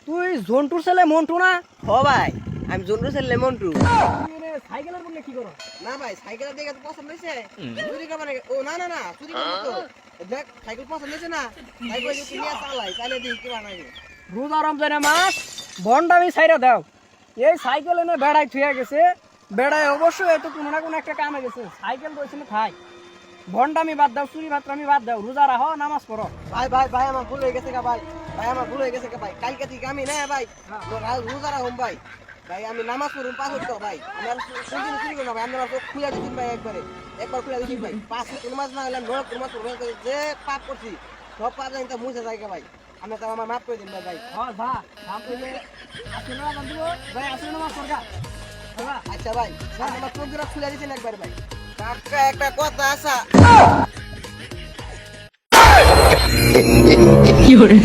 তুই জন্টুর ছেলে মন্টু না? হ ভাই, আমি জন্টু ছেলে মন্টু। সাইকেলের বললে কি করো? না ভাই, সাইকেল দেখে তো পছন্দ হয়েছে। চুরি করবে নাকি? ও না না না, চুরি করবো তো। দেখ সাইকেল পছন্দ হয়েছে না, সাইকেল যদি নিয়ে চালাই দেখি কি বানাই। রোজা রমজানের মাস ভন্ডামি ছাইরা দাও। এই সাইকেল এনে বেড়াই থুয়ে গেছে, বেড়ায় অবশ্যই এত কোনো না কোনো একটা কামে গেছে। সাইকেল রয়েছে না খাই, ভন্ডামি বাদ দাও, চুরি ভাত্রামি বাদ দাও, রোজা রাখো, নামাজ পড়ো। ভাই ভাই ভাই, আমার ভুল হয়ে গেছে গা ভাই। ভাই আমার ভুল হয়ে গেছে গা ভাই। কালকে থেকে আমি না ভাই, রোজা রাখুন ভাই। ভাই আমি নামাজ পড়ুন 5 ওয়াক্ত ভাই। আমি আর কোনদিন চুরি করব না ভাই। আমি আমার চোখ খুলে দিন ভাই একবার খুলে দিন ভাই। 5 ওয়াক্ত নামাজ না হলে আমি নামাজ পড়ব না। যে পাপ করছি সব পাপ জানি তা মুছে যায় গা ভাই। আমি তো আমার মাফ করে দিন ভাই ভাই। হ্যাঁ যা, সামনে আসলে না বন্ধু ভাই, আসলে নামাজ পড়গা। হ্যাঁ আচ্ছা ভাই, আমার চোখ দুটো খুলে দিন একবার ভাই। কাকা একটা কথা আছে। কি করে?